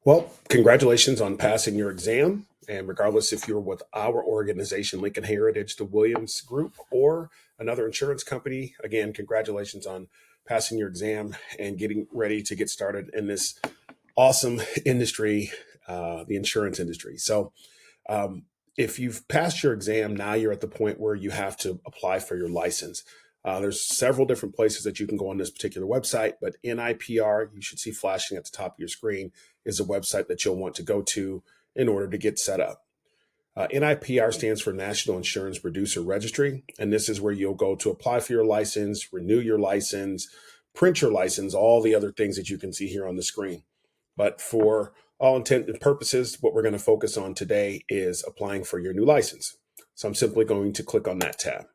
Well, congratulations on passing your exam. And regardless if you're with our organization, Lincoln Heritage, the Williams Group, or another insurance company, again, congratulations on passing your exam and getting ready to get started in this awesome industry, the insurance industry. So, um, if you've passed your exam, now you're at the point where you have to apply for your license. There's several different places that you can go on this particular website, but NIPR, you should see flashing at the top of your screen, is a website that you'll want to go to in order to get set up. NIPR stands for National Insurance Producer Registry, and this is where you'll go to apply for your license, renew your license, print your license, all the other things that you can see here on the screen. But for all intent and purposes, what we're going to focus on today is applying for your new license. So I'm simply going to click on that tab.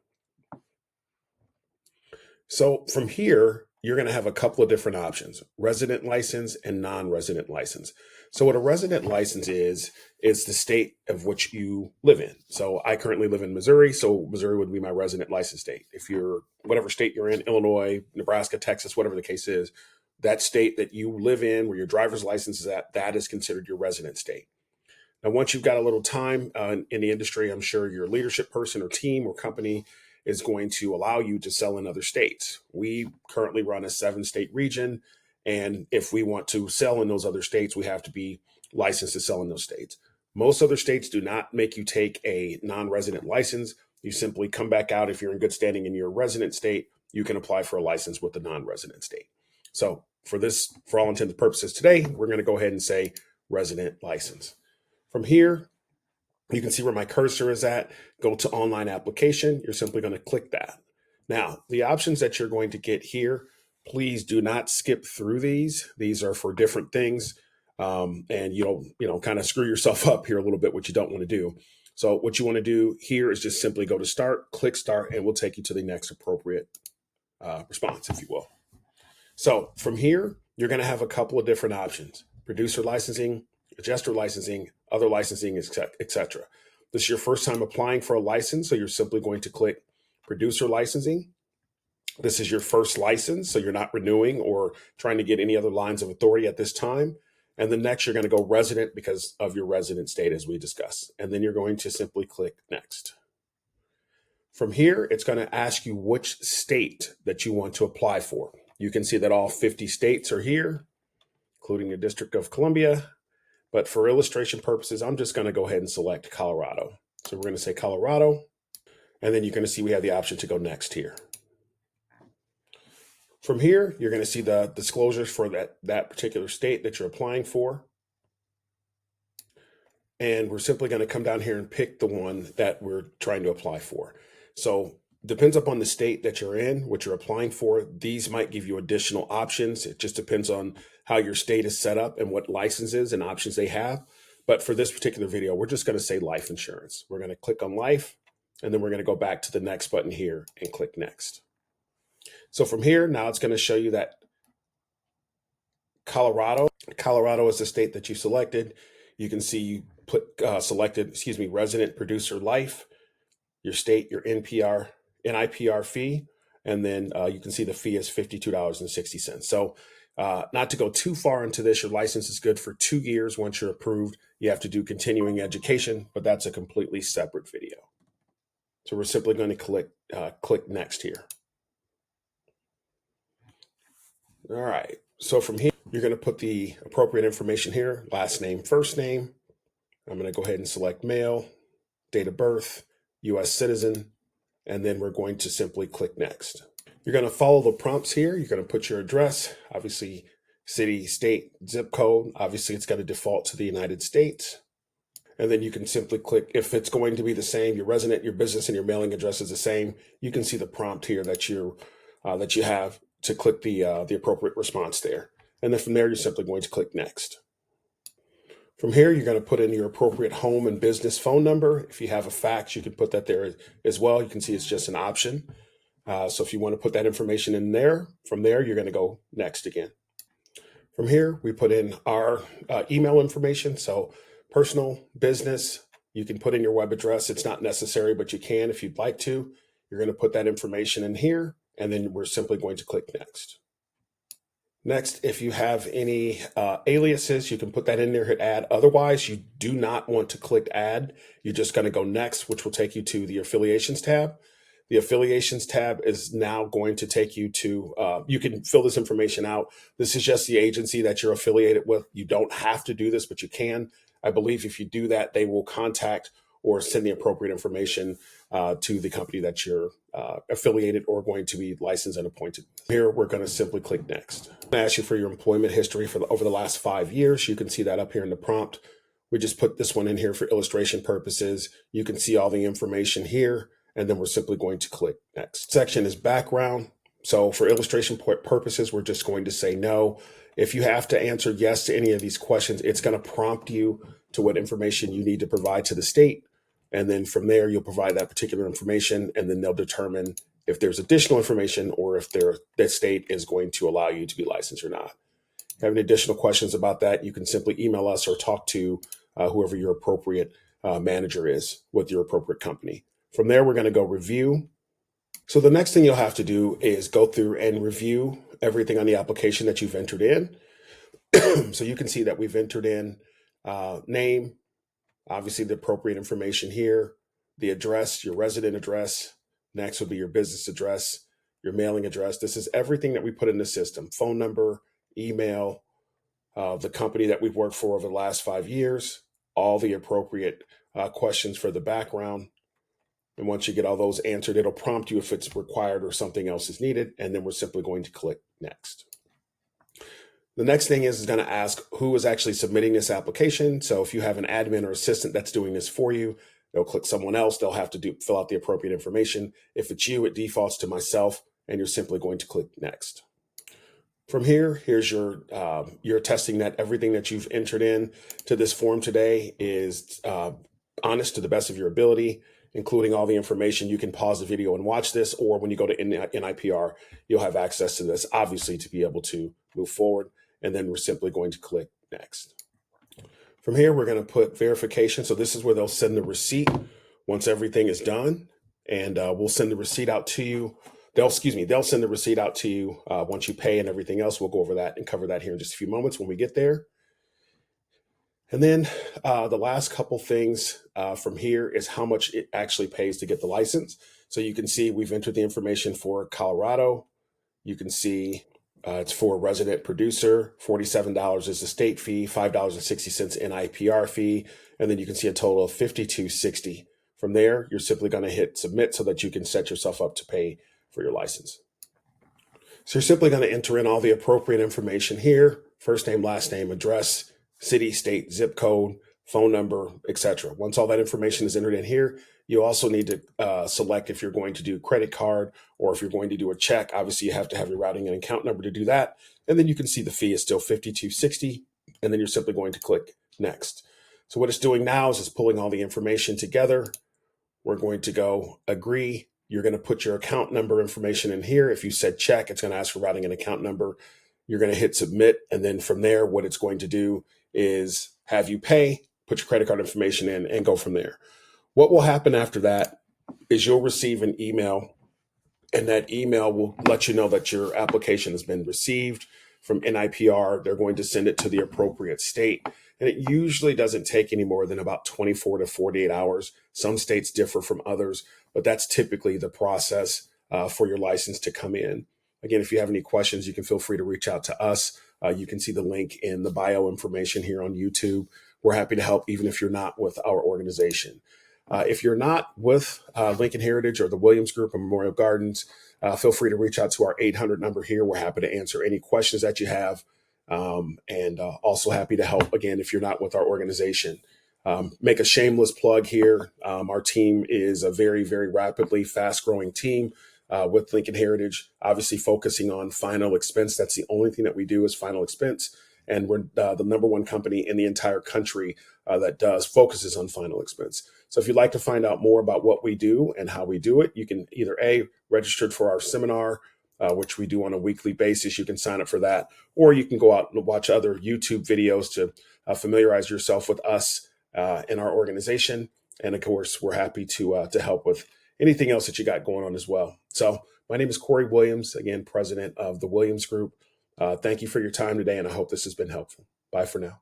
So from here, you're going to have a couple of different options: resident license and non-resident license. So what a resident license is the state of which you live in. So I currently live in Missouri, so Missouri would be my resident license state. If you're whatever state you're in, Illinois, Nebraska, Texas, whatever the case is, that state that you live in, where your driver's license is at, that is considered your resident state. Now, once you've got a little time in the industry, I'm sure your leadership person or team or company is going to allow you to sell in other states. We currently run a 7-state region, and if we want to sell in those other states, we have to be licensed to sell in those states. Most other states do not make you take a non-resident license. You simply come back out. If you're in good standing in your resident state, you can apply for a license with the non-resident state. So for all intents and purposes today, we're going to go ahead and say resident license. From here, you can see where my cursor is at. Go to online application. You're simply going to click that. Now, the options that you're going to get here, please do not skip through these. These are for different things. And kind of screw yourself up here a little bit, what you don't want to do. So what you want to do here is just simply go to start, click start, and we'll take you to the next appropriate response, if you will. So from here, you're going to have a couple of different options: producer licensing, adjuster licensing, other licensing, etc. This is your first time applying for a license, so you're simply going to click producer licensing. This is your first license, so you're not renewing or trying to get any other lines of authority at this time. And then next, you're going to go resident because of your resident state, as we discussed. And then you're going to simply click next. From here, it's going to ask you which state that you want to apply for. You can see that all 50 states are here, including the District of Columbia. But for illustration purposes, I'm just going to go ahead and select Colorado. So we're going to say Colorado, and then you're going to see we have the option to go next here. From here, you're going to see the disclosures for that particular state that you're applying for. And we're simply going to come down here and pick the one that we're trying to apply for. So depends upon the state that you're in, what you're applying for. These might give you additional options. It just depends on how your state is set up and what licenses and options they have. But for this particular video, we're just going to say life insurance. We're going to click on life, and then we're going to go back to the next button here and click next. So from here, now it's going to show you that Colorado is the state that you selected. You can see you put selected, resident producer life, your state, your NIPR fee, and then you can see the fee is $52.60. So not to go too far into this, your license is good for 2 years. Once you're approved, you have to do continuing education, but that's a completely separate video. So we're simply going to click next here. All right, so from here, you're going to put the appropriate information here: last name, first name. I'm going to go ahead and select male, date of birth, U.S. citizen, and then we're going to simply click next. You're going to follow the prompts here. You're going to put your address, obviously city, state, zip code. Obviously, it's going to default to the United States. And then you can simply click, if it's going to be the same, your resident, your business, and your mailing address is the same, you can see the prompt here that you have to click the appropriate response there. And then from there, you're simply going to click next. From here, you're going to put in your appropriate home and business phone number. If you have a fax, you can put that there as well. You can see it's just an option. So if you want to put that information in there, from there, you're going to go next again. From here, we put in our email information. So personal, business, you can put in your web address. It's not necessary, but you can if you'd like to. You're going to put that information in here, and then we're simply going to click next. Next, if you have any aliases, you can put that in there, hit add. Otherwise, you do not want to click add. You're just going to go next, which will take you to the affiliations tab. The affiliations tab is now going to take you to, you can fill this information out. This is just the agency that you're affiliated with. You don't have to do this, but you can. I believe if you do that, they will contact or send the appropriate information to the company that you're affiliated or going to be licensed and appointed. Here, we're going to simply click next. I'm going to ask you for your employment history for over the last 5 years. You can see that up here in the prompt. We just put this one in here for illustration purposes. You can see all the information here, and then we're simply going to click next. Section is background. So for illustration purposes, we're just going to say no. If you have to answer yes to any of these questions, it's going to prompt you to what information you need to provide to the state. And then from there, you'll provide that particular information, and then they'll determine if there's additional information or if the state is going to allow you to be licensed or not. If you have any additional questions about that, you can simply email us or talk to whoever your appropriate manager is with your appropriate company. From there, we're going to go review. So the next thing you'll have to do is go through and review everything on the application that you've entered in. So you can see that we've entered in name, obviously the appropriate information here, the address, your resident address. Next would be your business address, your mailing address. This is everything that we put in the system: phone number, email, the company that we've worked for over the last 5 years, all the appropriate questions for the background. And once you get all those answered, it'll prompt you if it's required or something else is needed. And then we're simply going to click next. The next thing is going to ask who is actually submitting this application. So if you have an admin or assistant that's doing this for you, they'll click someone else. They'll have to fill out the appropriate information. If it's you, it defaults to myself, and you're simply going to click next. From here, here's your testing that everything that you've entered in to this form today is honest to the best of your ability, including all the information. You can pause the video and watch this, or when you go to NIPR, you'll have access to this, obviously, to be able to move forward. And then we're simply going to click next. From here, we're going to put verification. So this is where they'll send the receipt once everything is done. And we'll send the receipt out to you. They'll send the receipt out to you once you pay and everything else. We'll go over that and cover that here in just a few moments when we get there. And then the last couple things from here is how much it actually pays to get the license. So you can see we've entered the information for Colorado. You can see it's for resident producer. $47 is the state fee, $5.60 NIPR fee, and then you can see a total of $52.60. From there, you're simply going to hit submit so that you can set yourself up to pay for your license. So you're simply going to enter in all the appropriate information here: first name, last name, address, city, state, zip code, phone number, etc. Once all that information is entered in here, you also need to select if you're going to do credit card or if you're going to do a check. Obviously, you have to have your routing and account number to do that. And then you can see the fee is still $52.60. And then you're simply going to click next. So what it's doing now is it's pulling all the information together. We're going to go agree. You're going to put your account number information in here. If you said check, it's going to ask for routing and account number. You're going to hit submit. And then from there, what it's going to do is have you pay, put your credit card information in, and go from there. What will happen after that is you'll receive an email, and that email will let you know that your application has been received from NIPR. They're going to send it to the appropriate state, and it usually doesn't take any more than about 24 to 48 hours. Some states differ from others, but that's typically the process for your license to come in. Again, if you have any questions, you can feel free to reach out to us. You can see the link in the bio information here on YouTube. We're happy to help even if you're not with our organization. If you're not with Lincoln Heritage or the Williams Group or Memorial Gardens, feel free to reach out to our 800 number here. We're happy to answer any questions that you have, and also happy to help, again, if you're not with our organization. Make a shameless plug here. Our team is a very, very rapidly fast-growing team with Lincoln Heritage, obviously focusing on final expense. That's the only thing that we do is final expense. And we're the number one company in the entire country that focuses on final expense. So if you'd like to find out more about what we do and how we do it, you can either register for our seminar, which we do on a weekly basis. You can sign up for that, or you can go out and watch other YouTube videos to familiarize yourself with us and our organization. And of course, we're happy to help with anything else that you got going on as well. So my name is Corey Williams, again, president of the Williams Group. Thank you for your time today, and I hope this has been helpful. Bye for now.